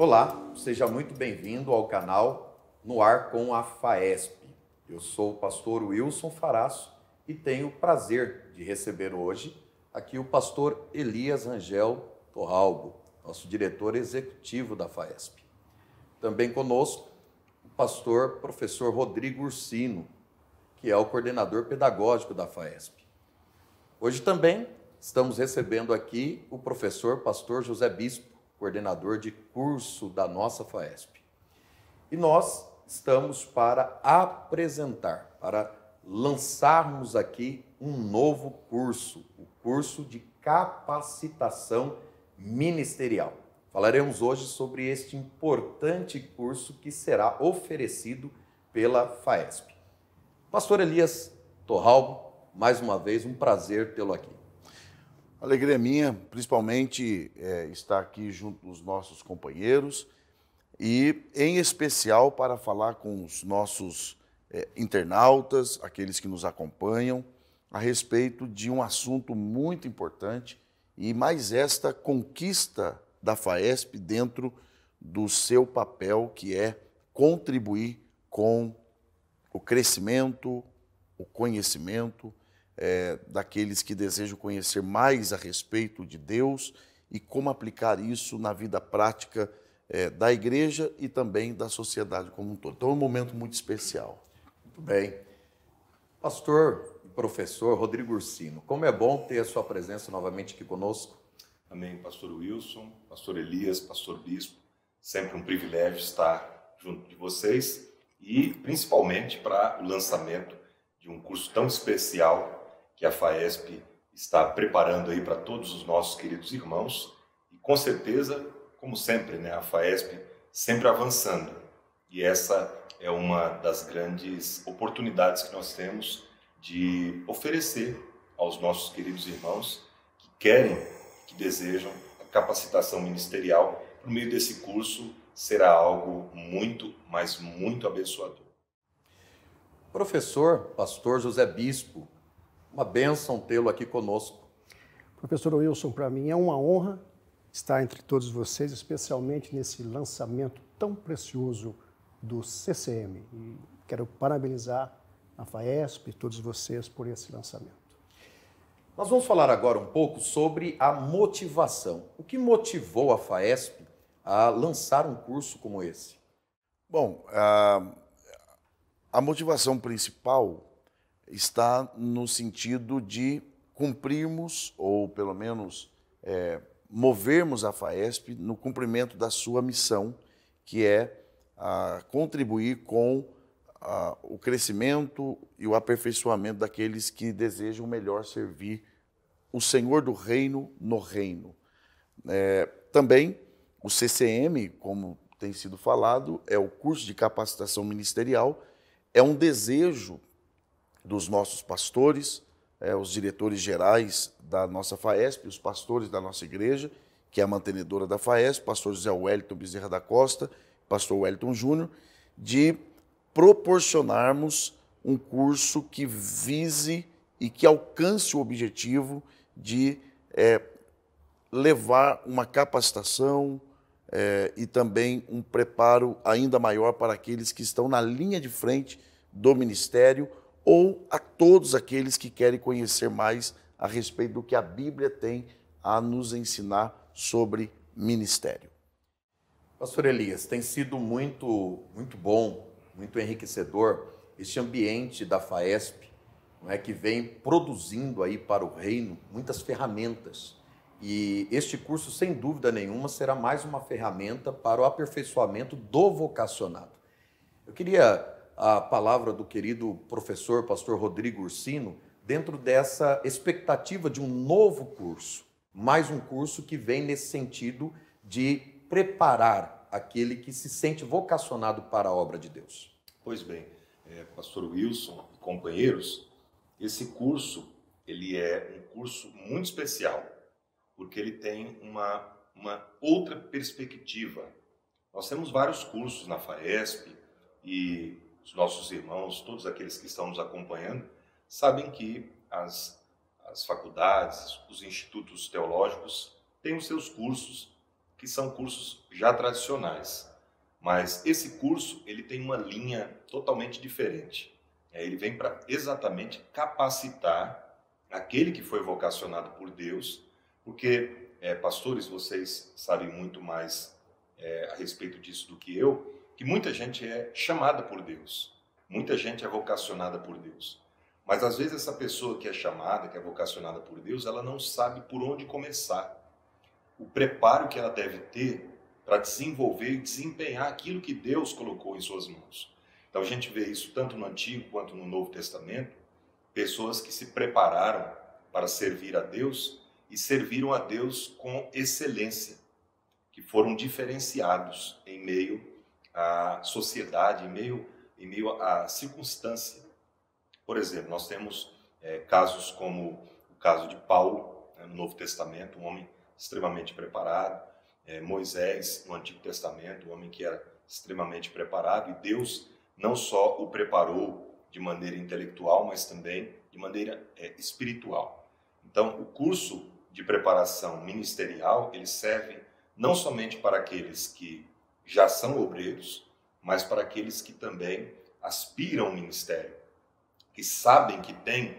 Olá, seja muito bem-vindo ao canal No Ar com a FAESP. Eu sou o pastor Wilson Faraço e tenho o prazer de receber hoje aqui o pastor Elias Rangel Torralbo, nosso diretor executivo da FAESP. Também conosco o pastor professor Rodrigo Ursino, que é o coordenador pedagógico da FAESP. Hoje também estamos recebendo aqui o professor pastor José Bispo, coordenador de curso da nossa FAESP. E nós estamos para apresentar, para lançarmos aqui um novo curso, o curso de capacitação ministerial. Falaremos hoje sobre este importante curso que será oferecido pela FAESP. Pastor Elias Torralbo, mais uma vez, um prazer tê-lo aqui. Alegria minha, principalmente, estar aqui junto dos nossos companheiros e, em especial, para falar com os nossos internautas, aqueles que nos acompanham, a respeito de um assunto muito importante e mais esta conquista da FAESP dentro do seu papel, que é contribuir com o crescimento, o conhecimento, daqueles que desejam conhecer mais a respeito de Deus e como aplicar isso na vida prática da igreja e também da sociedade como um todo. Então é um momento muito especial. Muito bem. Pastor e professor Rodrigo Ursino, como é bom ter a sua presença novamente aqui conosco. Amém, pastor Wilson, pastor Elias, pastor Bispo. Sempre um privilégio estar junto de vocês e principalmente para o lançamento de um curso tão especial que a FAESP está preparando aí para todos os nossos queridos irmãos. E com certeza, como sempre, né, a FAESP sempre avançando. E essa é uma das grandes oportunidades que nós temos de oferecer aos nossos queridos irmãos que querem, que desejam a capacitação ministerial. Por meio desse curso será algo muito, mas muito abençoador. Professor, pastor José Bispo, uma bênção tê-lo aqui conosco. Professor Wilson, para mim é uma honra estar entre todos vocês, especialmente nesse lançamento tão precioso do CCM. E quero parabenizar a FAESP e todos vocês por esse lançamento. Nós vamos falar agora um pouco sobre a motivação. O que motivou a FAESP a lançar um curso como esse? Bom, a motivação principal está no sentido de cumprirmos, ou pelo menos movermos a FAESP no cumprimento da sua missão, que é contribuir com o crescimento e o aperfeiçoamento daqueles que desejam melhor servir o Senhor do Reino no Reino. Também o CCM, como tem sido falado, é o curso de capacitação ministerial, é um desejo dos nossos pastores, os diretores gerais da nossa FAESP, os pastores da nossa igreja, que é a mantenedora da FAESP, pastor José Wellington Bezerra da Costa, pastor Wellington Júnior, de proporcionarmos um curso que vise e que alcance o objetivo de levar uma capacitação e também um preparo ainda maior para aqueles que estão na linha de frente do ministério, ou a todos aqueles que querem conhecer mais a respeito do que a Bíblia tem a nos ensinar sobre ministério. Pastor Elias, tem sido muito bom, muito enriquecedor este ambiente da FAESP, não é, que vem produzindo aí para o reino muitas ferramentas. E este curso, sem dúvida nenhuma, será mais uma ferramenta para o aperfeiçoamento do vocacionado. Eu queria a palavra do querido professor, pastor Rodrigo Ursino, dentro dessa expectativa de um novo curso, mais um curso que vem nesse sentido de preparar aquele que se sente vocacionado para a obra de Deus. Pois bem, pastor Wilson e companheiros, esse curso ele é um curso muito especial, porque ele tem uma outra perspectiva. Nós temos vários cursos na FAESP e os nossos irmãos, todos aqueles que estão nos acompanhando, sabem que as faculdades, os institutos teológicos têm os seus cursos que são cursos já tradicionais. Mas esse curso, ele tem uma linha totalmente diferente. Ele vem para exatamente capacitar aquele que foi vocacionado por Deus, porque, pastores, vocês sabem muito mais a respeito disso do que eu, que muita gente é chamada por Deus, muita gente é vocacionada por Deus. Mas às vezes essa pessoa que é chamada, que é vocacionada por Deus, ela não sabe por onde começar. O preparo que ela deve ter para desenvolver e desempenhar aquilo que Deus colocou em suas mãos. Então a gente vê isso tanto no Antigo quanto no Novo Testamento, pessoas que se prepararam para servir a Deus e serviram a Deus com excelência, que foram diferenciados em meio à sociedade, em meio à circunstância. Por exemplo, nós temos casos como o caso de Paulo, no Novo Testamento, um homem extremamente preparado, Moisés, no Antigo Testamento, um homem que era extremamente preparado, e Deus não só o preparou de maneira intelectual, mas também de maneira espiritual. Então, o curso de preparação ministerial, ele serve não somente para aqueles que já são obreiros, mas para aqueles que também aspiram ao ministério, que sabem que têm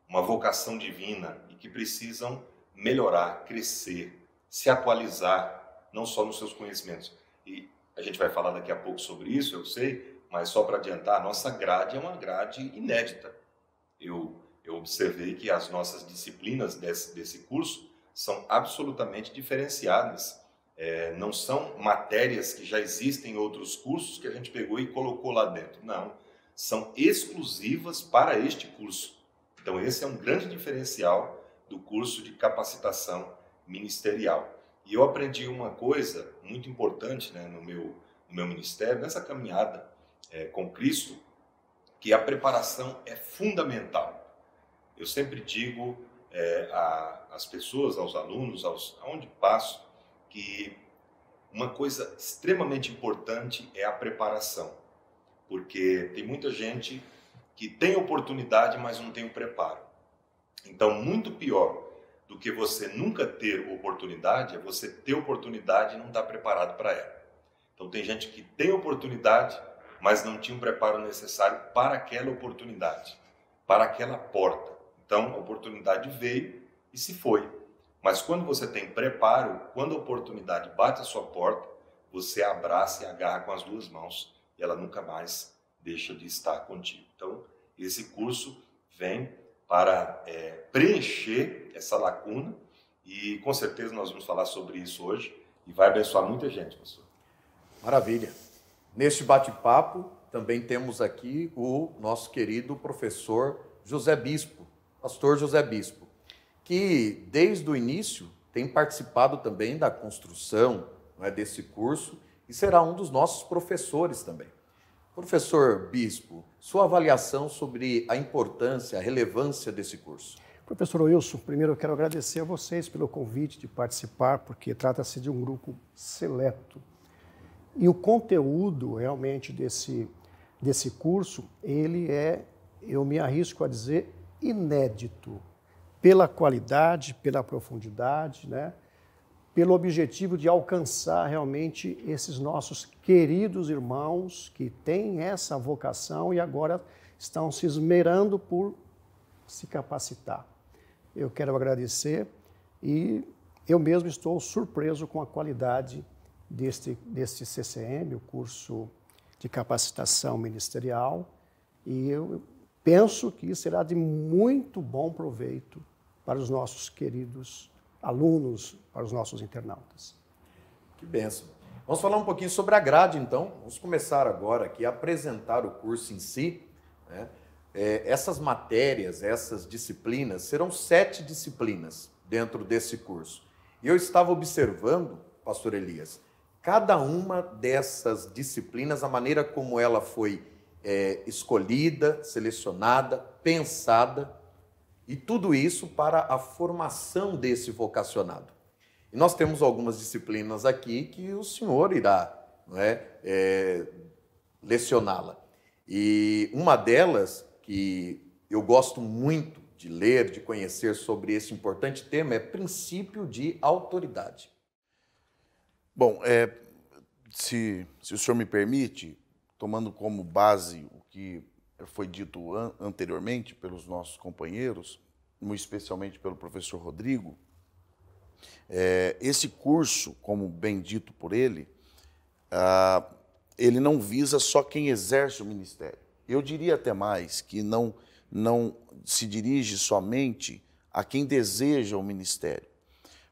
uma vocação divina e que precisam melhorar, crescer, se atualizar, não só nos seus conhecimentos. E a gente vai falar daqui a pouco sobre isso, eu sei, mas só para adiantar, a nossa grade é uma grade inédita. Eu observei que as nossas disciplinas desse curso são absolutamente diferenciadas. Não são matérias que já existem em outros cursos que a gente pegou e colocou lá dentro. Não, são exclusivas para este curso. Então esse é um grande diferencial do curso de capacitação ministerial. E eu aprendi uma coisa muito importante, né, no meu ministério, nessa caminhada com Cristo, que a preparação é fundamental. Eu sempre digo às pessoas, aos alunos, aonde passo, que uma coisa extremamente importante é a preparação. Porque tem muita gente que tem oportunidade, mas não tem o preparo. Então, muito pior do que você nunca ter oportunidade é você ter oportunidade e não estar preparado para ela. Então, tem gente que tem oportunidade, mas não tinha o preparo necessário para aquela oportunidade, para aquela porta. Então, a oportunidade veio e se foi. Mas quando você tem preparo, quando a oportunidade bate a sua porta, você abraça e agarra com as duas mãos e ela nunca mais deixa de estar contigo. Então, esse curso vem para preencher essa lacuna e com certeza nós vamos falar sobre isso hoje e vai abençoar muita gente, pastor. Maravilha. Neste bate-papo também temos aqui o nosso querido professor José Bispo, pastor José Bispo, que desde o início tem participado também da construção, não é, desse curso e será um dos nossos professores também. Professor Bispo, sua avaliação sobre a importância, a relevância desse curso. Professor Wilson, primeiro eu quero agradecer a vocês pelo convite de participar, porque trata-se de um grupo seleto. E o conteúdo realmente desse curso, ele eu me arrisco a dizer, inédito, pela qualidade, pela profundidade, né? Pelo objetivo de alcançar realmente esses nossos queridos irmãos que têm essa vocação e agora estão se esmerando por se capacitar. Eu quero agradecer e eu mesmo estou surpreso com a qualidade deste CCM, o curso de capacitação ministerial, e eu penso que será de muito bom proveito para os nossos queridos alunos, para os nossos internautas. Que bênção. Vamos falar um pouquinho sobre a grade, então. Vamos começar agora aqui a apresentar o curso em si, né? Essas matérias, essas disciplinas, serão 7 disciplinas dentro desse curso. E eu estava observando, pastor Elias, cada uma dessas disciplinas, a maneira como ela foi escolhida, selecionada, pensada, e tudo isso para a formação desse vocacionado. E nós temos algumas disciplinas aqui que o senhor irá, não é, lecioná-la. E uma delas, que eu gosto muito de ler, de conhecer sobre esse importante tema, é princípio de autoridade. Bom, se o senhor me permite, tomando como base o que foi dito anteriormente pelos nossos companheiros, muito especialmente pelo professor Rodrigo, esse curso, como bem dito por ele, ele não visa só quem exerce o ministério. Eu diria até mais que não se dirige somente a quem deseja o ministério.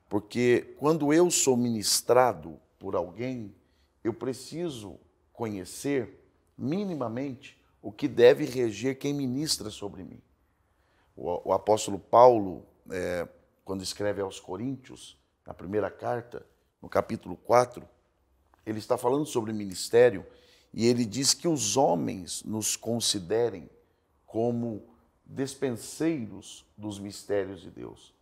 Porque quando eu sou ministrado por alguém, eu preciso conhecer minimamente o que deve reger quem ministra sobre mim. O apóstolo Paulo, quando escreve aos Coríntios, na primeira carta, no capítulo 4, ele está falando sobre ministério e ele diz que os homens nos considerem como despenseiros dos mistérios de Deus.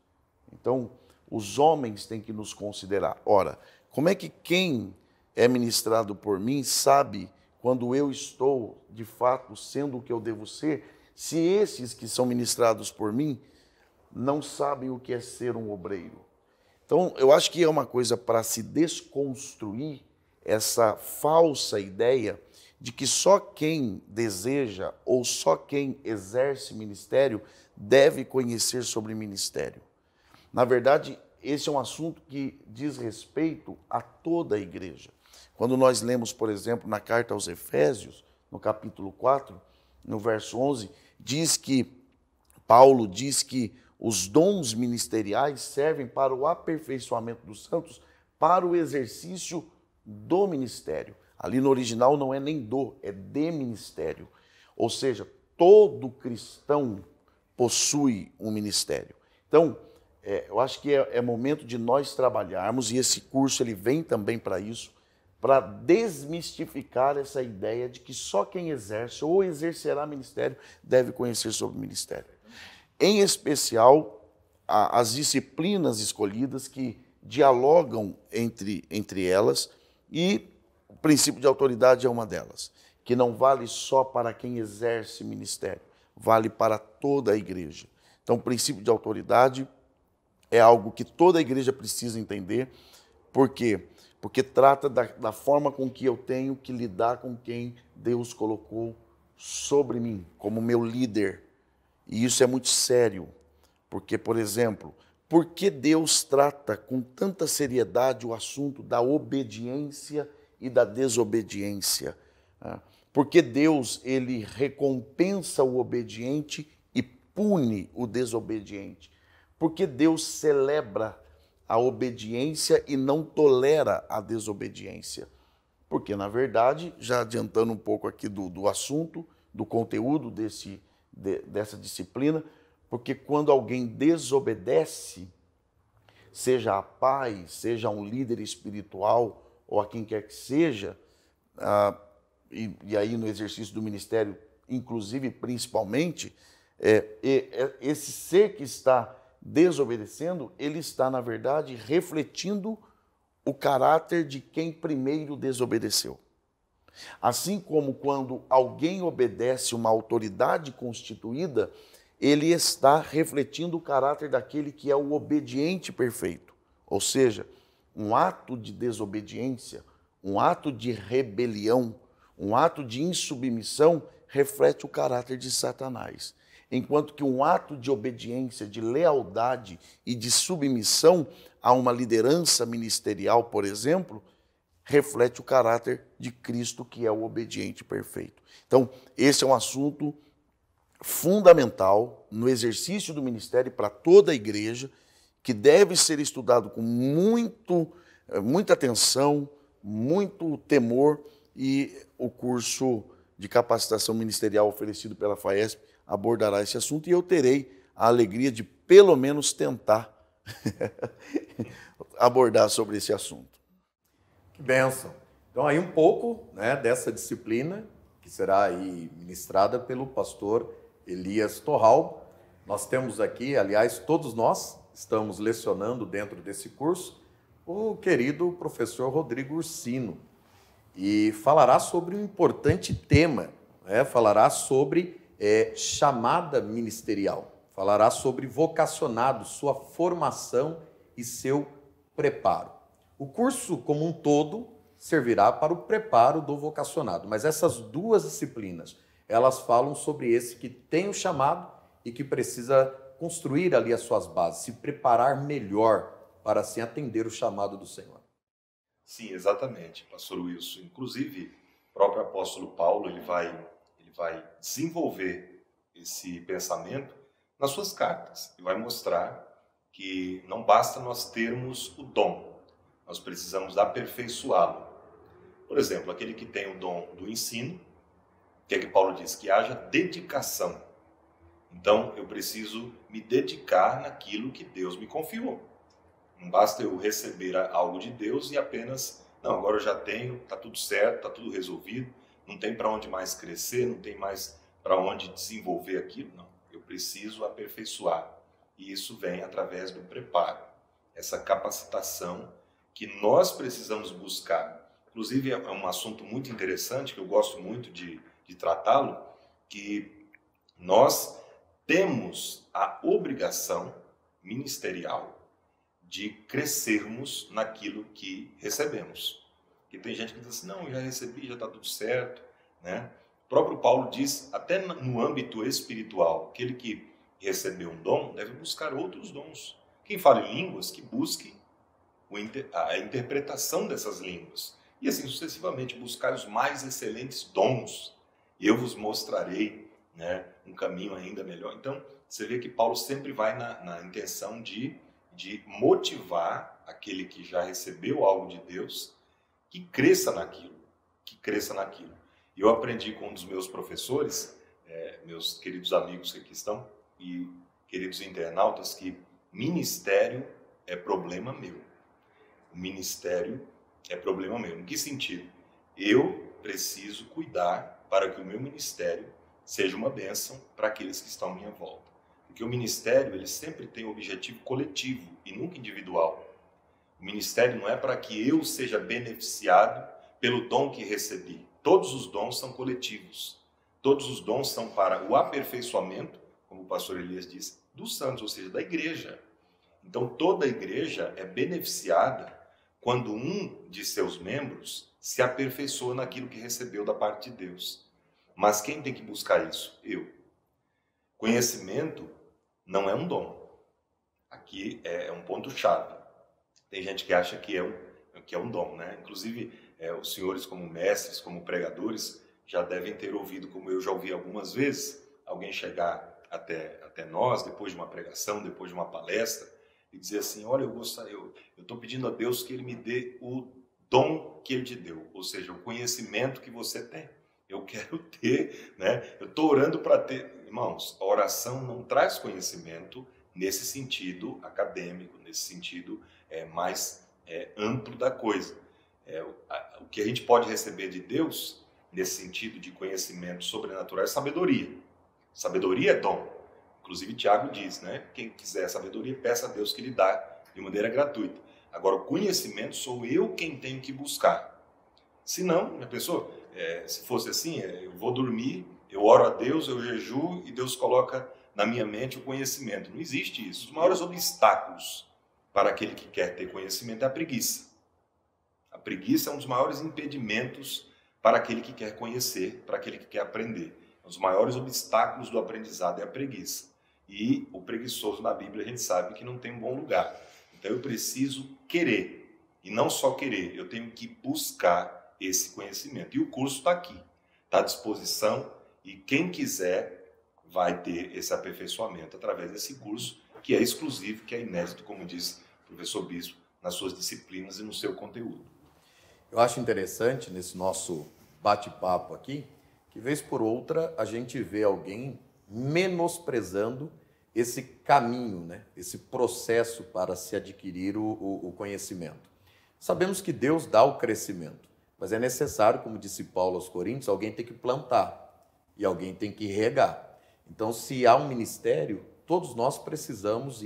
Então, os homens têm que nos considerar. Ora, como é que quem é ministrado por mim sabe quando eu estou, de fato, sendo o que eu devo ser, se esses que são ministrados por mim não sabem o que é ser um obreiro? Então, eu acho que é uma coisa para se desconstruir essa falsa ideia de que só quem deseja ou só quem exerce ministério deve conhecer sobre ministério. Na verdade, esse é um assunto que diz respeito a toda a igreja. Quando nós lemos, por exemplo, na carta aos Efésios, no capítulo 4, no verso 11, Paulo diz que os dons ministeriais servem para o aperfeiçoamento dos santos, para o exercício do ministério. Ali no original não é nem é de ministério. Ou seja, todo cristão possui um ministério. Então, eu acho que é momento de nós trabalharmos, e esse curso ele vem também para isso, para desmistificar essa ideia de que só quem exerce ou exercerá ministério deve conhecer sobre o ministério. Em especial, as disciplinas escolhidas que dialogam entre elas, e o princípio de autoridade é uma delas, que não vale só para quem exerce ministério, vale para toda a igreja. Então, o princípio de autoridade é algo que toda a igreja precisa entender. Por quê? Porque trata da forma com que eu tenho que lidar com quem Deus colocou sobre mim, como meu líder. E isso é muito sério, porque, por exemplo, por que Deus trata com tanta seriedade o assunto da obediência e da desobediência? Porque Deus, ele recompensa o obediente e pune o desobediente? Porque Deus celebra a obediência e não tolera a desobediência? Porque, na verdade, já adiantando um pouco aqui do assunto, do conteúdo dessa disciplina, porque quando alguém desobedece, seja a pai, seja um líder espiritual ou a quem quer que seja, e aí no exercício do ministério, inclusive, principalmente, esse ser que está desobedecendo, ele está, na verdade, refletindo o caráter de quem primeiro desobedeceu. Assim como quando alguém obedece uma autoridade constituída, ele está refletindo o caráter daquele que é o obediente perfeito. Ou seja, um ato de desobediência, um ato de rebelião, um ato de insubmissão reflete o caráter de Satanás. Enquanto que um ato de obediência, de lealdade e de submissão a uma liderança ministerial, por exemplo, reflete o caráter de Cristo, que é o obediente perfeito. Então, esse é um assunto fundamental no exercício do ministério para toda a igreja, que deve ser estudado com muita atenção, muito temor, e o curso de capacitação ministerial oferecido pela FAESP abordará esse assunto, e eu terei a alegria de, pelo menos, tentar abordar sobre esse assunto. Que bênção! Então, aí um pouco, né, dessa disciplina, que será aí ministrada pelo pastor Elias Torral. Nós temos aqui, aliás, todos nós estamos lecionando dentro desse curso, o querido professor Rodrigo Ursino, e falará sobre um importante tema, né? Falará sobre chamada ministerial, falará sobre vocacionado, sua formação e seu preparo. O curso como um todo servirá para o preparo do vocacionado, mas essas duas disciplinas, elas falam sobre esse que tem o chamado e que precisa construir ali as suas bases, se preparar melhor para assim atender o chamado do Senhor. Sim, exatamente, pastor Wilson. Inclusive, o próprio apóstolo Paulo, ele vai desenvolver esse pensamento nas suas cartas e vai mostrar que não basta nós termos o dom, nós precisamos aperfeiçoá-lo. Por exemplo, aquele que tem o dom do ensino, o que é que Paulo diz? Que haja dedicação. Então, eu preciso me dedicar naquilo que Deus me confiou. Não basta eu receber algo de Deus e apenas, não, agora eu já tenho, está tudo certo, está tudo resolvido, não tem para onde mais crescer, não tem mais para onde desenvolver aquilo. Não, eu preciso aperfeiçoar. E isso vem através do preparo, essa capacitação que nós precisamos buscar. Inclusive, é um assunto muito interessante, que eu gosto muito de tratá-lo, que nós temos a obrigação ministerial de crescermos naquilo que recebemos. Porque tem gente que diz assim, não, eu já recebi, já está tudo certo, né? O próprio Paulo diz, até no âmbito espiritual, aquele que recebeu um dom deve buscar outros dons. Quem fala em línguas, que busque a interpretação dessas línguas. E assim sucessivamente, buscar os mais excelentes dons. Eu vos mostrarei, né, um caminho ainda melhor. Então, você vê que Paulo sempre vai na intenção de motivar aquele que já recebeu algo de Deus, que cresça naquilo, E eu aprendi com um dos meus professores, meus queridos amigos que aqui estão, e queridos internautas, que ministério é problema meu. O ministério é problema meu. Em que sentido? Eu preciso cuidar para que o meu ministério seja uma bênção para aqueles que estão à minha volta. Porque o ministério, ele sempre tem um objetivo coletivo e nunca individual. O ministério não é para que eu seja beneficiado pelo dom que recebi. Todos os dons são coletivos. Todos os dons são para o aperfeiçoamento, como o pastor Elias disse, dos santos, ou seja, da igreja. Então, toda a igreja é beneficiada quando um de seus membros se aperfeiçoa naquilo que recebeu da parte de Deus. Mas quem tem que buscar isso? Eu. Conhecimento não é um dom. Aqui é um ponto-chave. Tem gente que acha que é um dom, né? Inclusive, os senhores como mestres, como pregadores, já devem ter ouvido, como eu já ouvi algumas vezes, alguém chegar até nós, depois de uma pregação, depois de uma palestra, e dizer assim, olha, eu estou pedindo a Deus que Ele me dê o dom que Ele te deu, ou seja, o conhecimento que você tem. Eu quero ter, né? Eu estou orando para ter. Irmãos, a oração não traz conhecimento nesse sentido acadêmico, nesse sentido mais amplo da coisa. O que a gente pode receber de Deus, nesse sentido de conhecimento sobrenatural, é sabedoria. Sabedoria é dom. Inclusive, Tiago diz, né? Quem quiser sabedoria, peça a Deus que lhe dá de maneira gratuita. Agora, o conhecimento sou eu quem tenho que buscar. Se não, minha pessoa, se fosse assim, eu vou dormir, eu oro a Deus, eu jejuo e Deus coloca na minha mente o conhecimento. Não existe isso. Os maiores obstáculos para aquele que quer ter conhecimento é a preguiça. A preguiça é um dos maiores impedimentos para aquele que quer conhecer, para aquele que quer aprender. Os maiores obstáculos do aprendizado é a preguiça. E o preguiçoso na Bíblia a gente sabe que não tem um bom lugar. Então eu preciso querer. E não só querer, eu tenho que buscar esse conhecimento. E o curso está aqui, está à disposição. E quem quiser vai ter esse aperfeiçoamento através desse curso, que é exclusivo, que é inédito, como diz o professor Bispo, nas suas disciplinas e no seu conteúdo. Eu acho interessante nesse nosso bate-papo aqui, que vez por outra a gente vê alguém menosprezando esse caminho, né? Esse processo para se adquirir o conhecimento. Sabemos que Deus dá o crescimento, mas é necessário, como disse Paulo aos Coríntios, alguém tem que plantar e alguém tem que regar. Então, se há um ministério, todos nós precisamos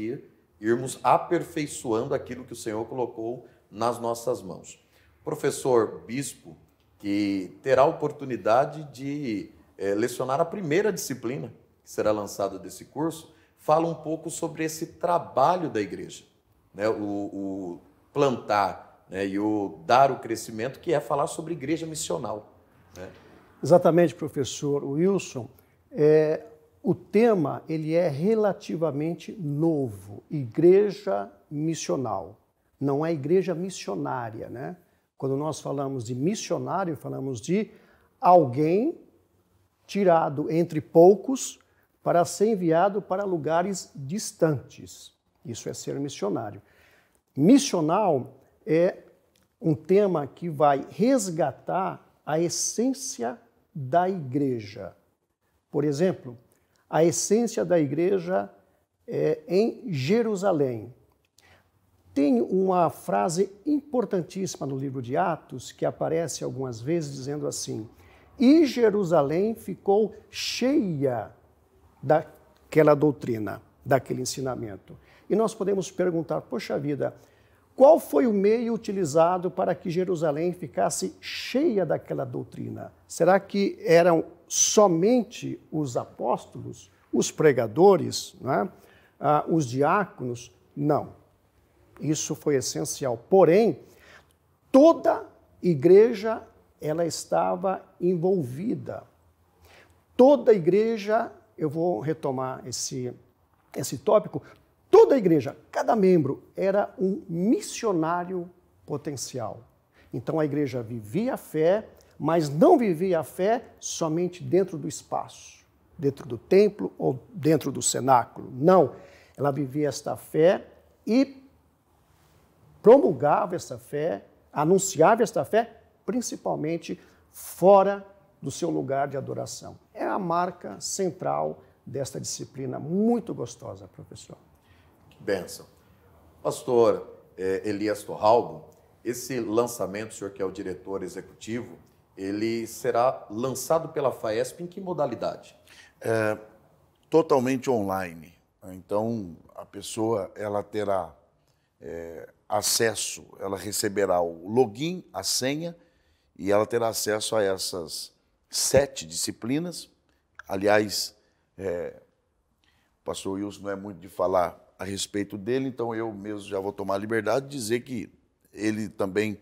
irmos aperfeiçoando aquilo que o Senhor colocou nas nossas mãos. Professor Bispo, que terá a oportunidade de lecionar a primeira disciplina que será lançada desse curso, fala um pouco sobre esse trabalho da igreja, né? O plantar né, e o dar o crescimento, que é falar sobre igreja missional, né? Exatamente, professor Wilson. O tema ele é relativamente novo, igreja missional. Não é igreja missionária, né? Quando nós falamos de missionário, falamos de alguém tirado entre poucos para ser enviado para lugares distantes. Isso é ser missionário. Missional é um tema que vai resgatar a essência da igreja. Por exemplo, a essência da igreja é em Jerusalém. Tem uma frase importantíssima no livro de Atos que aparece algumas vezes dizendo assim: e Jerusalém ficou cheia daquela doutrina, daquele ensinamento. E nós podemos perguntar, poxa vida, qual foi o meio utilizado para que Jerusalém ficasse cheia daquela doutrina? Será que eram somente os apóstolos, os pregadores, né? Os diáconos? Não. Isso foi essencial. Porém, toda igreja ela estava envolvida. Toda igreja, eu vou retomar esse tópico, toda igreja, cada membro era um missionário potencial. Então a igreja vivia a fé, mas não vivia a fé somente dentro do espaço, dentro do templo ou dentro do cenáculo. Não, ela vivia esta fé e promulgava esta fé, anunciava esta fé, principalmente fora do seu lugar de adoração. É a marca central desta disciplina, muito gostosa, professor. Que bênção. Pastor Elias Torralbo, esse lançamento, o senhor que é o diretor executivo, ele será lançado pela FAESP em que modalidade? Totalmente online. Então, a pessoa ela terá acesso, ela receberá o login, a senha, e ela terá acesso a essas 7 disciplinas. Aliás, o pastor Wilson não é muito de falar a respeito dele, então eu mesmo já vou tomar a liberdade de dizer que ele também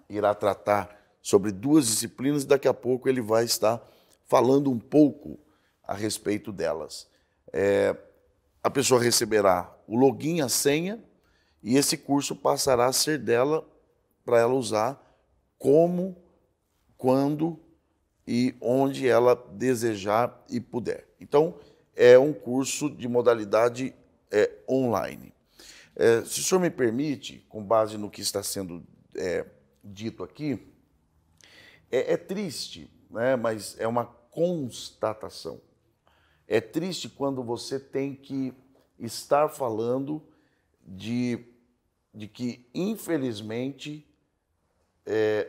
irá tratar sobre 2 disciplinas e daqui a pouco ele vai estar falando um pouco a respeito delas. A pessoa receberá o login, a senha, e esse curso passará a ser dela para ela usar como, quando e onde ela desejar e puder. Então, é um curso de modalidade online. Se o senhor me permite, com base no que está sendo dito aqui, é triste, né, mas é uma constatação. É triste quando você tem que estar falando de que, infelizmente,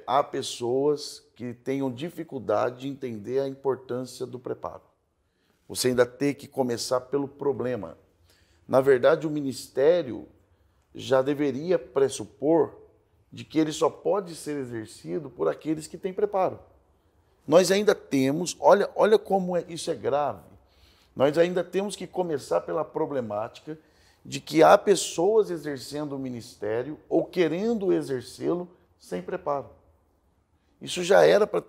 há pessoas que tenham dificuldade de entender a importância do preparo. Você ainda tem que começar pelo problema. Na verdade, o ministério já deveria pressupor de que ele só pode ser exercido por aqueles que têm preparo. Nós ainda temos, olha como isso é grave, nós ainda temos que começar pela problemática de que há pessoas exercendo o ministério ou querendo exercê-lo sem preparo. Isso já era para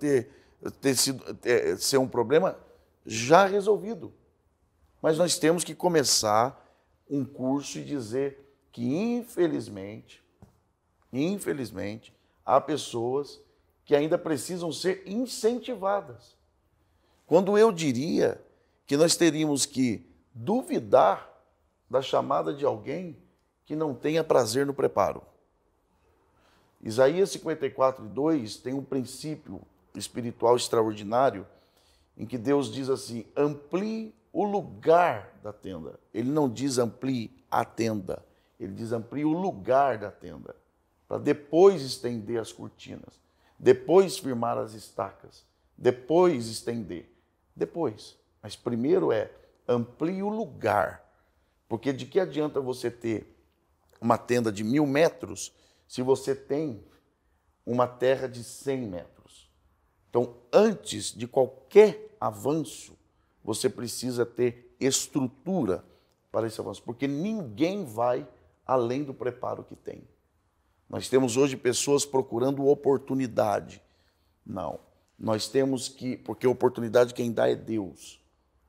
ser um problema já resolvido. Mas nós temos que começar um curso e dizer que, infelizmente, há pessoas que ainda precisam ser incentivadas. Quando eu diria que nós teríamos que duvidar da chamada de alguém que não tenha prazer no preparo. Isaías 54:2 tem um princípio espiritual extraordinário em que Deus diz assim: amplie o lugar da tenda. Ele não diz amplie a tenda, ele diz amplie o lugar da tenda, para depois estender as cortinas, depois firmar as estacas, depois estender. Depois. Mas primeiro amplie o lugar. Porque de que adianta você ter uma tenda de 1.000 metros se você tem uma terra de 100 metros? Então, antes de qualquer avanço, você precisa ter estrutura para esse avanço, porque ninguém vai além do preparo que tem. Nós temos hoje pessoas procurando oportunidade. Não. Nós temos que, porque oportunidade quem dá é Deus.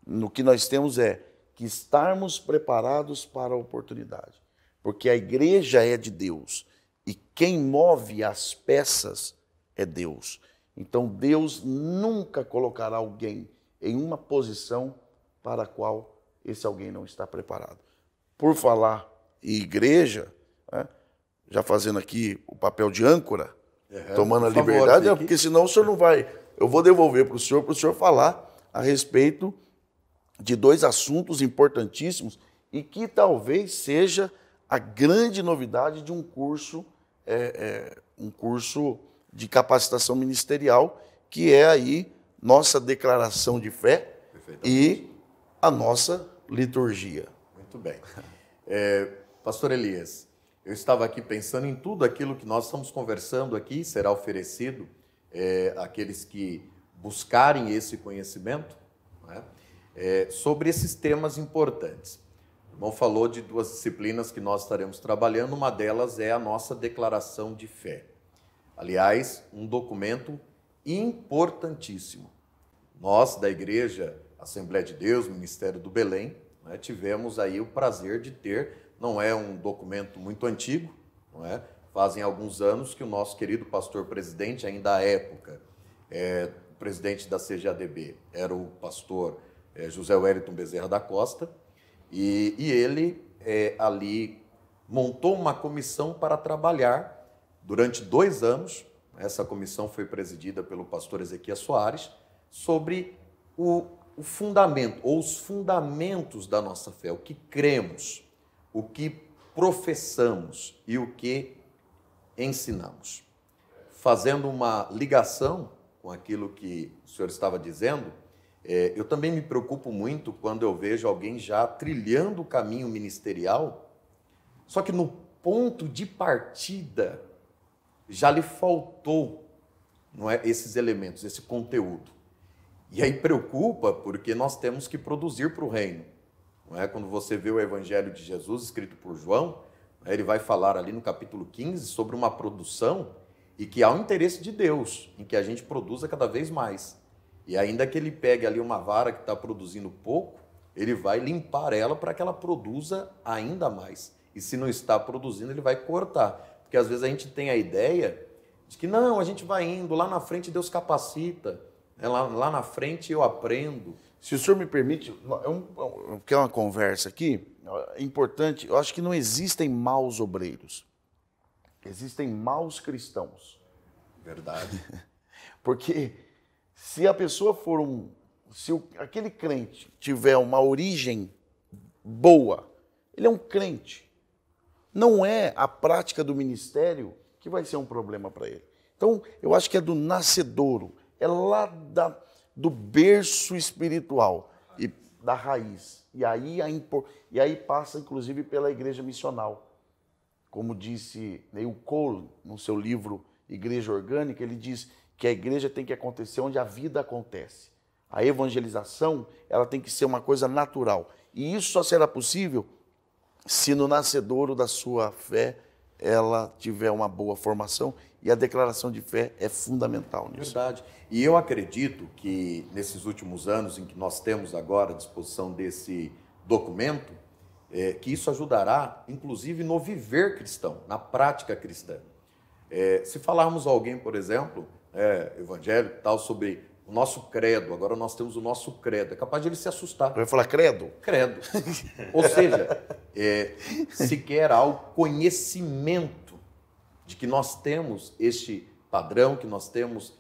No que nós temos é que estarmos preparados para a oportunidade. Porque a igreja é de Deus. E quem move as peças é Deus. Então Deus nunca colocará alguém em uma posição para a qual esse alguém não está preparado. Por falar em igreja, né, já fazendo aqui o papel de âncora, tomando a liberdade, porque senão o senhor não vai. Eu vou devolver para o senhor falar a respeito de dois assuntos importantíssimos e que talvez seja a grande novidade de um curso de capacitação ministerial, que é aí nossa declaração de fé e a nossa liturgia. Muito bem. Pastor Elias, eu estava aqui pensando em tudo aquilo que nós estamos conversando aqui, será oferecido àqueles que buscarem esse conhecimento, né, sobre esses temas importantes. O irmão falou de duas disciplinas que nós estaremos trabalhando, uma delas é a nossa declaração de fé. Aliás, um documento importantíssimo. Nós, da Igreja Assembleia de Deus, Ministério do Belém, né, tivemos aí o prazer de ter, não é um documento muito antigo, não é? Fazem alguns anos que o nosso querido pastor presidente, ainda à época, presidente da CGADB, era o pastor José Wellington Bezerra da Costa, e ele ali montou uma comissão para trabalhar durante 2 anos. Essa comissão foi presidida pelo pastor Ezequias Soares, sobre o fundamento, ou os fundamentos da nossa fé, o que cremos, o que professamos e o que ensinamos. Fazendo uma ligação com aquilo que o senhor estava dizendo, eu também me preocupo muito quando eu vejo alguém já trilhando o caminho ministerial, só que no ponto de partida já lhe faltou, não é, esses elementos, esse conteúdo. E aí preocupa porque nós temos que produzir para o reino. Não é? Quando você vê o Evangelho de Jesus escrito por João, ele vai falar ali no capítulo 15 sobre uma produção e que há um interesse de Deus em que a gente produza cada vez mais. E ainda que ele pegue ali uma vara que está produzindo pouco, ele vai limpar ela para que ela produza ainda mais. E se não está produzindo, ele vai cortar. Porque às vezes a gente tem a ideia de que não, a gente vai indo, lá na frente Deus capacita, lá na frente eu aprendo. Se o senhor me permite, quer uma conversa aqui, é importante, eu acho que não existem maus obreiros, existem maus cristãos. Verdade. Porque se a pessoa for aquele crente tiver uma origem boa, ele é um crente. Não é a prática do ministério que vai ser um problema para ele. Então, eu acho que é do nascedouro, é lá do berço espiritual e da raiz. E aí passa, inclusive, pela igreja missional. Como disse Neil Cole, no seu livro Igreja Orgânica, ele diz que a igreja tem que acontecer onde a vida acontece. A evangelização, ela tem que ser uma coisa natural. E isso só será possível se no nascedouro da sua fé ela tiver uma boa formação, e a declaração de fé é fundamental nisso. Verdade. E eu acredito que nesses últimos anos em que nós temos agora a disposição desse documento, que isso ajudará, inclusive, no viver cristão, na prática cristã. Se falarmos a alguém, por exemplo, evangélico, tal, sobre o nosso credo, agora nós temos o nosso credo, é capaz de ele se assustar. Vai falar credo? Credo. Ou seja, sequer há o conhecimento de que nós temos este padrão, que nós temos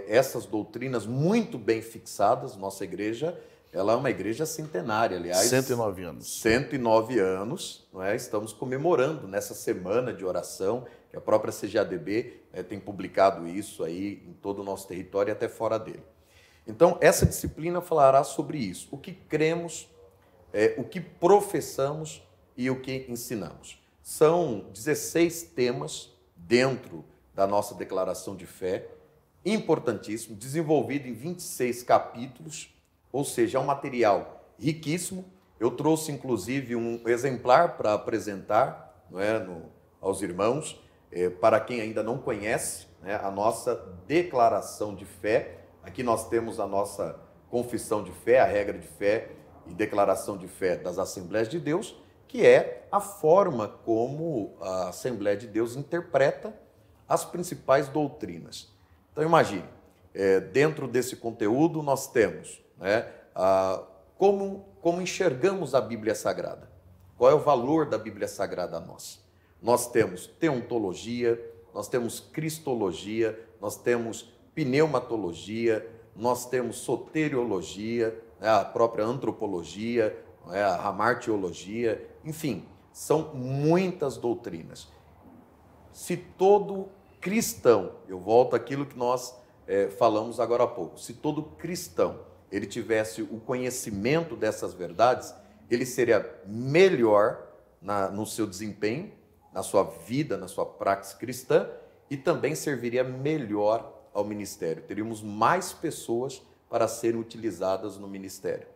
essas doutrinas muito bem fixadas. Nossa igreja, ela é uma igreja centenária, aliás. 109 anos. 109 anos, não é? Estamos comemorando nessa semana de oração, que a própria CGADB tem publicado isso aí em todo o nosso território e até fora dele. Então, essa disciplina falará sobre isso, o que cremos, o que professamos e o que ensinamos. São 16 temas dentro da nossa declaração de fé, importantíssimo, desenvolvido em 26 capítulos, ou seja, é um material riquíssimo. Eu trouxe, inclusive, um exemplar para apresentar, não é, aos irmãos. Para quem ainda não conhece, né, a nossa declaração de fé, aqui nós temos a nossa confissão de fé, a regra de fé e declaração de fé das Assembleias de Deus, que é a forma como a Assembleia de Deus interpreta as principais doutrinas. Então imagine, dentro desse conteúdo nós temos, né, como enxergamos a Bíblia Sagrada, qual é o valor da Bíblia Sagrada a nós. Nós temos teontologia, nós temos cristologia, nós temos pneumatologia, nós temos soteriologia, né, a própria antropologia, né, a hamartiologia, enfim, são muitas doutrinas. Se todo cristão, eu volto àquilo que nós falamos agora há pouco, se todo cristão ele tivesse o conhecimento dessas verdades, ele seria melhor no seu desempenho, na sua vida, na sua praxis cristã, e também serviria melhor ao ministério. Teríamos mais pessoas para serem utilizadas no ministério.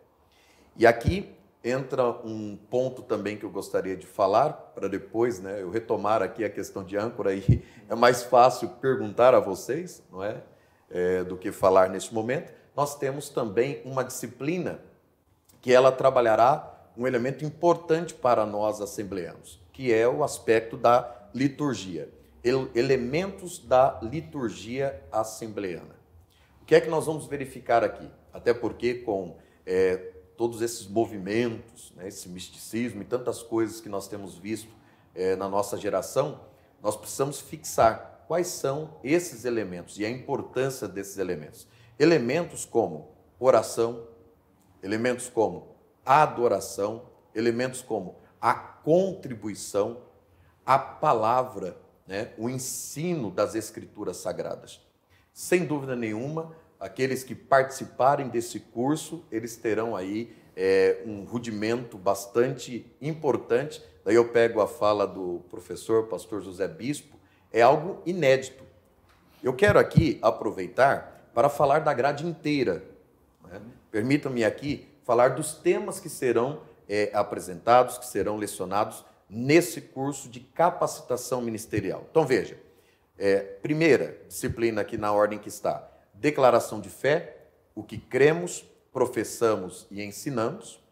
E aqui entra um ponto também que eu gostaria de falar, para depois, né, eu retomar aqui a questão de âncora, e é mais fácil perguntar a vocês, não é? Do que falar neste momento. Nós temos também uma disciplina que ela trabalhará um elemento importante para nós assembleanos, que é o aspecto da liturgia, elementos da liturgia assembleana. O que é que nós vamos verificar aqui? Até porque com todos esses movimentos, né, esse misticismo e tantas coisas que nós temos visto na nossa geração, nós precisamos fixar quais são esses elementos e a importância desses elementos. Elementos como oração, elementos como adoração, elementos como a contribuição, a palavra, né, o ensino das Escrituras Sagradas. Sem dúvida nenhuma, aqueles que participarem desse curso, eles terão aí um rudimento bastante importante. Daí eu pego a fala do professor, pastor José Bispo, é algo inédito. Eu quero aqui aproveitar para falar da grade inteira, né? Permitam-me aqui falar dos temas que serão apresentados, que serão lecionados nesse curso de capacitação ministerial. Então veja, primeira disciplina aqui na ordem que está, declaração de fé, o que cremos, professamos e ensinamos,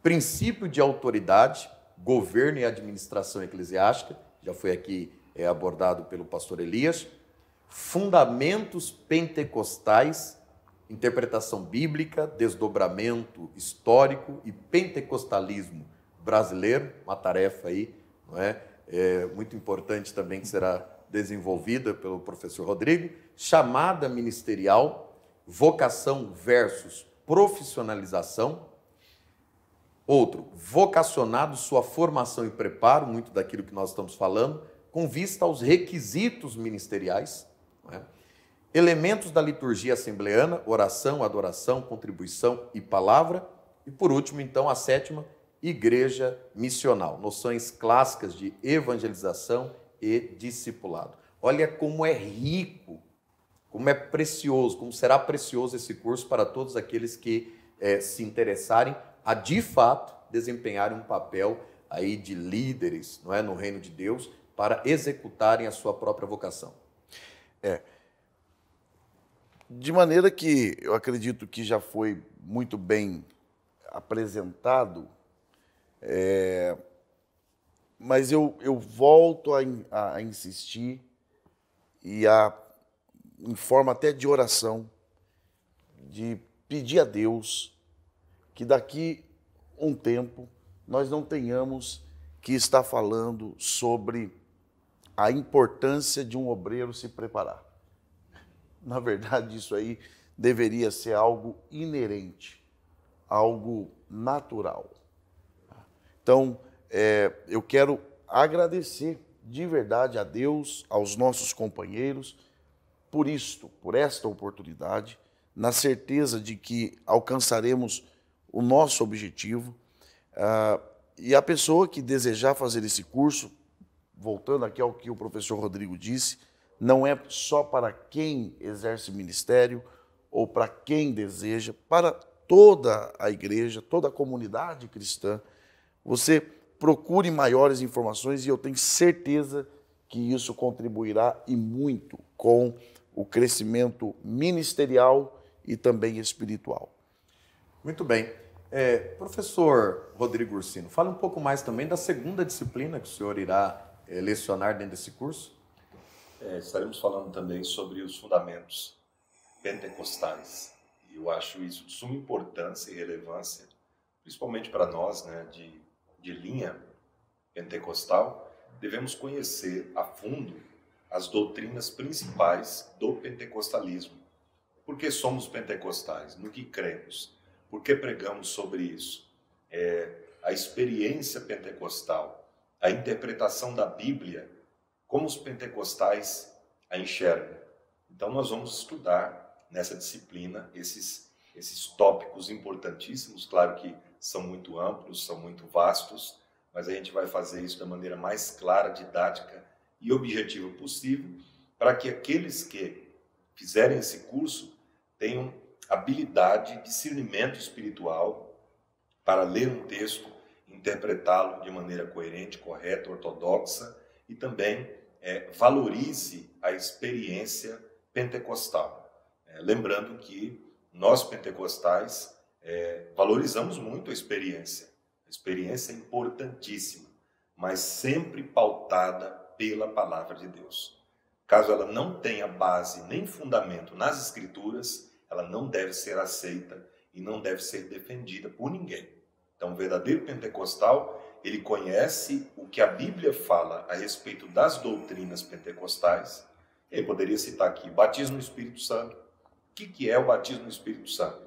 princípio de autoridade, governo e administração eclesiástica, já foi aqui abordado pelo pastor Elias, fundamentos pentecostais, interpretação bíblica, desdobramento histórico e pentecostalismo brasileiro, uma tarefa aí, não é? Muito importante também que será desenvolvida pelo professor Rodrigo, chamada ministerial, vocação versus profissionalização. Outro, vocacionado, sua formação e preparo, muito daquilo que nós estamos falando, com vista aos requisitos ministeriais, não é? Elementos da liturgia assembleana, oração, adoração, contribuição e palavra. E por último, então, a sétima, igreja missional, noções clássicas de evangelização e discipulado. Olha como é rico, como é precioso, como será precioso esse curso para todos aqueles que se interessarem a, de fato, desempenharem um papel aí de líderes, não é, no reino de Deus, para executarem a sua própria vocação. De maneira que eu acredito que já foi muito bem apresentado, mas eu volto a insistir e em forma até de oração, de pedir a Deus que daqui um tempo nós não tenhamos que estar falando sobre a importância de um obreiro se preparar. Na verdade, isso aí deveria ser algo inerente, algo natural. Então, eu quero agradecer de verdade a Deus, aos nossos companheiros, por isto, por esta oportunidade, na certeza de que alcançaremos o nosso objetivo. E a pessoa que desejar fazer esse curso, voltando aqui ao que o professor Rodrigo disse, não é só para quem exerce ministério ou para quem deseja, para toda a igreja, toda a comunidade cristã. Você procure maiores informações e eu tenho certeza que isso contribuirá e muito com o crescimento ministerial e também espiritual. Muito bem. Professor Rodrigo Ursino, fala um pouco mais também da segunda disciplina que o senhor irá lecionar dentro desse curso. Estaremos falando também sobre os fundamentos pentecostais. E eu acho isso de suma importância e relevância, principalmente para nós, né, de linha pentecostal. Devemos conhecer a fundo as doutrinas principais do pentecostalismo. Por que somos pentecostais? No que cremos? Por que pregamos sobre isso? A experiência pentecostal, a interpretação da Bíblia, como os pentecostais a enxergam. Então nós vamos estudar nessa disciplina esses tópicos importantíssimos, claro que são muito amplos, são muito vastos, mas a gente vai fazer isso da maneira mais clara, didática e objetiva possível, para que aqueles que fizerem esse curso tenham habilidade, discernimento espiritual para ler um texto, interpretá-lo de maneira coerente, correta, ortodoxa e também valorize a experiência pentecostal. Lembrando que nós pentecostais valorizamos muito a experiência é importantíssima, mas sempre pautada pela palavra de Deus. Caso ela não tenha base nem fundamento nas Escrituras, ela não deve ser aceita e não deve ser defendida por ninguém. Então, o verdadeiro pentecostal, ele conhece o que a Bíblia fala a respeito das doutrinas pentecostais. Ele poderia citar aqui, batismo no Espírito Santo. O que é o batismo no Espírito Santo?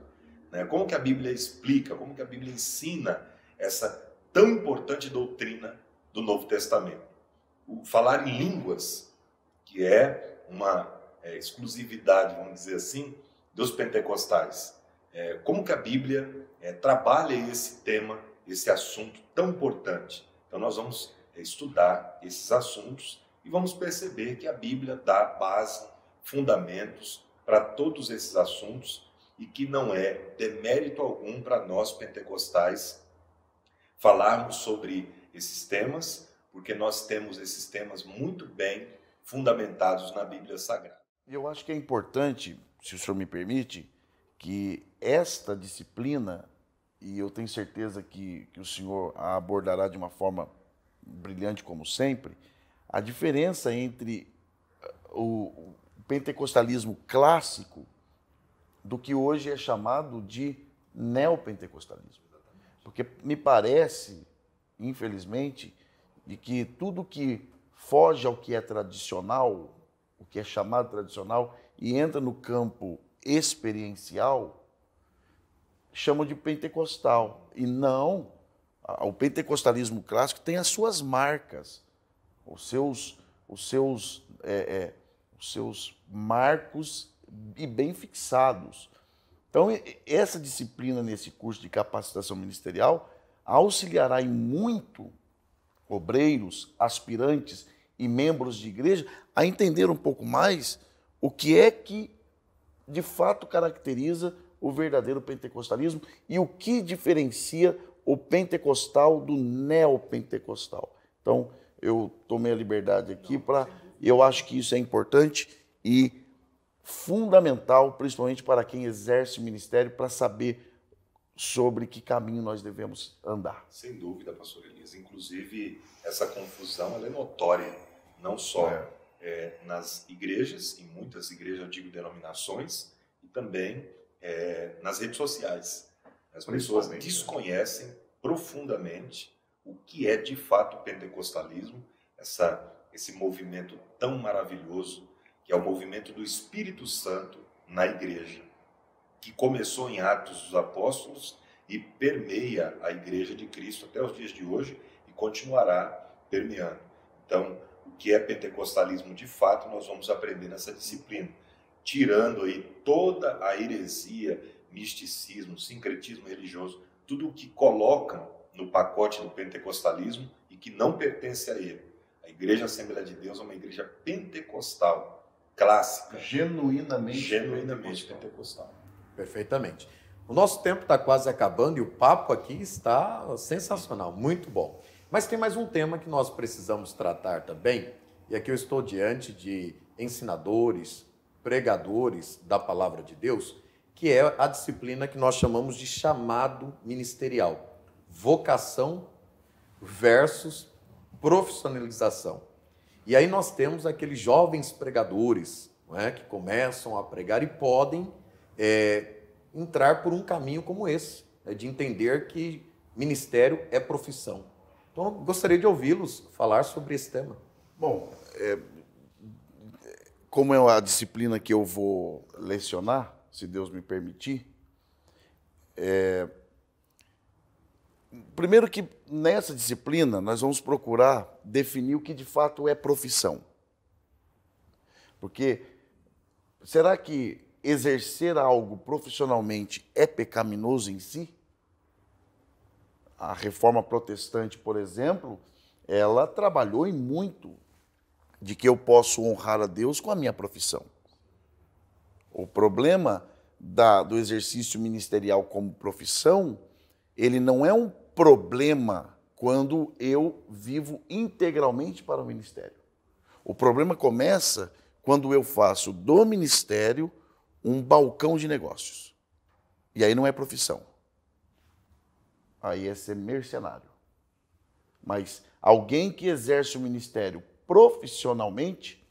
Como que a Bíblia explica, como que a Bíblia ensina essa tão importante doutrina do Novo Testamento? O falar em línguas, que é uma exclusividade, vamos dizer assim, dos pentecostais. Como que a Bíblia trabalha esse tema, esse assunto tão importante? Então nós vamos estudar esses assuntos e vamos perceber que a Bíblia dá base, fundamentos para todos esses assuntos e que não é demérito algum para nós pentecostais falarmos sobre esses temas, porque nós temos esses temas muito bem fundamentados na Bíblia Sagrada. Eu acho que é importante, se o senhor me permite, que esta disciplina, e eu tenho certeza que o senhor a abordará de uma forma brilhante como sempre, a diferença entre o pentecostalismo clássico do que hoje é chamado de neopentecostalismo. Porque me parece, infelizmente, de que tudo que foge ao que é tradicional, o que é chamado tradicional, e entra no campo experiencial, chamam de pentecostal. E não, o pentecostalismo clássico tem as suas marcas, os seus marcos e bem fixados. Então, essa disciplina nesse curso de capacitação ministerial auxiliará em muito obreiros, aspirantes e membros de igreja a entender um pouco mais o que é que de fato caracteriza o verdadeiro pentecostalismo e o que diferencia o pentecostal do neopentecostal. Então, eu tomei a liberdade aqui eu acho que isso é importante e fundamental, principalmente para quem exerce o ministério, para saber sobre que caminho nós devemos andar. Sem dúvida, pastor Elias. Inclusive, essa confusão ela é notória, não só nas igrejas, em muitas igrejas, eu digo denominações, e também nas redes sociais. As pessoas desconhecem profundamente o que é de fato o pentecostalismo, esse movimento tão maravilhoso, que é o movimento do Espírito Santo na igreja, que começou em Atos dos Apóstolos e permeia a igreja de Cristo até os dias de hoje e continuará permeando. Então, o que é pentecostalismo de fato, nós vamos aprender nessa disciplina, tirando aí toda a heresia, misticismo, sincretismo religioso, tudo o que colocam no pacote do pentecostalismo e que não pertence a ele. A Igreja Assembleia de Deus é uma igreja pentecostal, clássica, genuinamente pentecostal. Perfeitamente. O nosso tempo está quase acabando e o papo aqui está sensacional, muito bom. Mas tem mais um tema que nós precisamos tratar também, E aqui eu estou diante de ensinadores, pregadores da palavra de Deus, que é a disciplina que nós chamamos de chamado ministerial. Vocação versus profissionalização. E aí nós temos aqueles jovens pregadores, não é, que começam a pregar e podem entrar por um caminho como esse, de entender que ministério é profissão. Então, eu gostaria de ouvi-los falar sobre esse tema. Bom, como é a disciplina que eu vou lecionar, se Deus me permitir, primeiro que nessa disciplina nós vamos procurar definir o que de fato é profissão. Porque será que exercer algo profissionalmente é pecaminoso em si? A Reforma Protestante, por exemplo, ela trabalhou em muito de que eu posso honrar a Deus com a minha profissão. O problema do exercício ministerial como profissão, ele não é um problema quando eu vivo integralmente para o ministério. O problema começa quando eu faço do ministério um balcão de negócios. E aí não é profissão. Aí é ser mercenário. Mas alguém que exerce o ministério profissionalmente,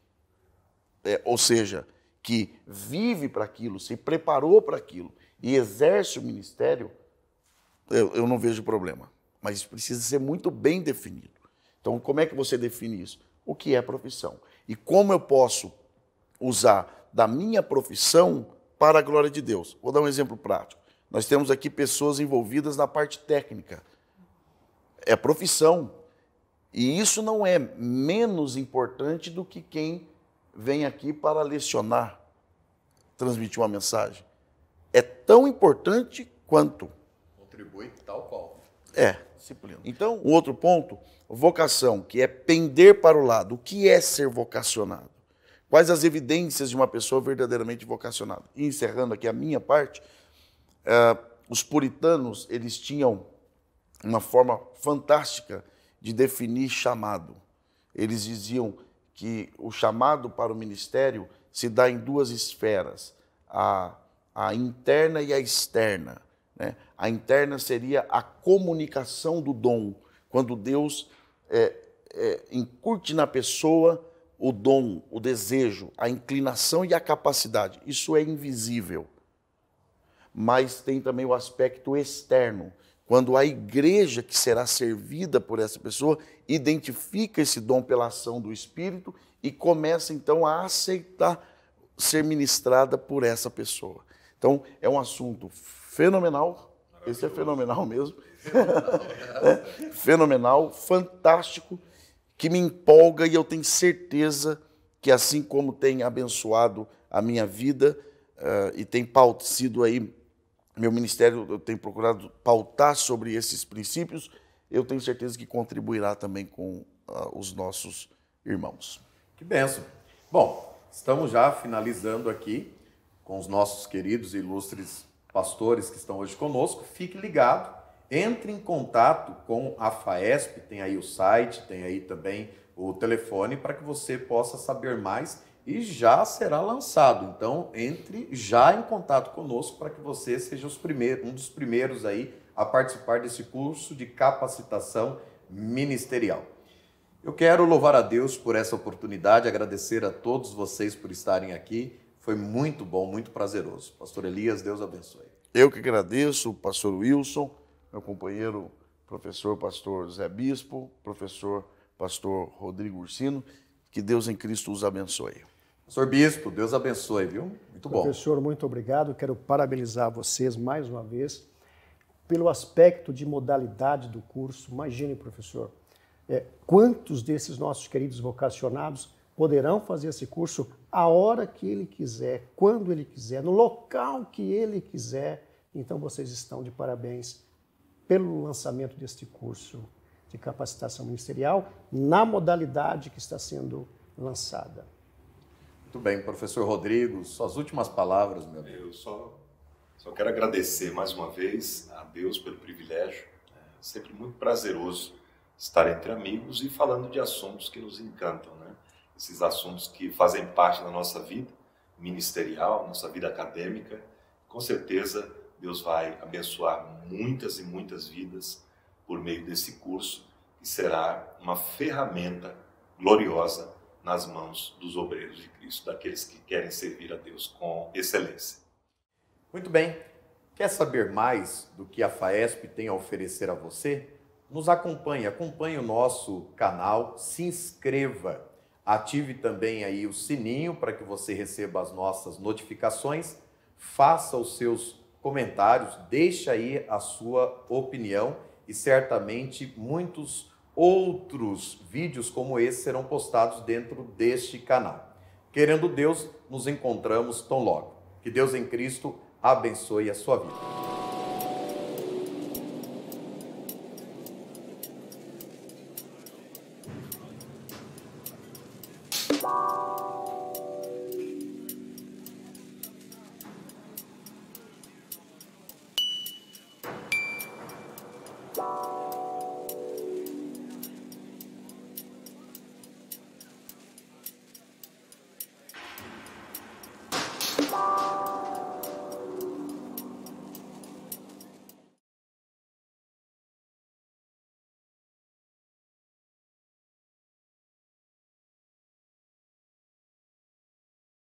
ou seja, que vive para aquilo, se preparou para aquilo e exerce o ministério, eu não vejo problema. Mas isso precisa ser muito bem definido. Então, como é que você define isso? O que é profissão? E como eu posso usar da minha profissão para a glória de Deus? Vou dar um exemplo prático. Nós temos aqui pessoas envolvidas na parte técnica. É profissão. E isso não é menos importante do que quem vem aqui para lecionar, transmitir uma mensagem. É tão importante quanto. Contribui tal qual. Disciplina. Então, um outro ponto, vocação, que é pender para o lado. O que é ser vocacionado? Quais as evidências de uma pessoa verdadeiramente vocacionada? E encerrando aqui a minha parte, os puritanos, eles tinham uma forma fantástica de definir chamado. Eles diziam que o chamado para o ministério se dá em duas esferas, a interna e a externa. Né? A interna seria a comunicação do dom, quando Deus incute na pessoa o dom, o desejo, a inclinação e a capacidade. Isso é invisível. Mas tem também o aspecto externo, quando a igreja que será servida por essa pessoa identifica esse dom pela ação do Espírito e começa então a aceitar ser ministrada por essa pessoa. Então, é um assunto fenomenal, esse é fenomenal mesmo, fenomenal, fantástico, que me empolga e eu tenho certeza que assim como tem abençoado a minha vida e tem sido aí meu ministério, eu tenho procurado pautar sobre esses princípios, eu tenho certeza que contribuirá também com os nossos irmãos. Que bênção. Bom, estamos já finalizando aqui com os nossos queridos e ilustres pastores que estão hoje conosco. Fique ligado, entre em contato com a FAESP, tem aí o site, tem aí também o telefone para que você possa saber mais e já será lançado. Então, entre já em contato conosco para que você seja um dos primeiros aí a participar desse curso de capacitação ministerial. Eu quero louvar a Deus por essa oportunidade, agradecer a todos vocês por estarem aqui. Foi muito bom, muito prazeroso. Pastor Elias, Deus abençoe. Eu que agradeço, pastor Wilson, meu companheiro, professor pastor Zé Bispo, professor pastor Rodrigo Ursino, que Deus em Cristo os abençoe. Pastor Bispo, Deus abençoe, viu? Muito bom. Professor, muito obrigado. Quero parabenizar vocês mais uma vez pelo aspecto de modalidade do curso. Imagine, professor, quantos desses nossos queridos vocacionados poderão fazer esse curso a hora que ele quiser, quando ele quiser, no local que ele quiser. Então, vocês estão de parabéns pelo lançamento deste curso de capacitação ministerial na modalidade que está sendo lançada. Muito bem, professor Rodrigo, suas últimas palavras, meu amigo. Eu só quero agradecer mais uma vez a Deus pelo privilégio. É sempre muito prazeroso estar entre amigos e falando de assuntos que nos encantam, né? esses assuntos que fazem parte da nossa vida ministerial, nossa vida acadêmica. Com certeza, Deus vai abençoar muitas e muitas vidas por meio desse curso, que será uma ferramenta gloriosa nas mãos dos obreiros de Cristo, daqueles que querem servir a Deus com excelência. Muito bem. Quer saber mais do que a FAESP tem a oferecer a você? Nos acompanhe o nosso canal, se inscreva, ative também aí o sininho para que você receba as nossas notificações, faça os seus comentários, deixe aí a sua opinião e certamente muitos outros vídeos como esse serão postados dentro deste canal. Querendo Deus, nos encontramos tão logo. Que Deus em Cristo abençoe a sua vida.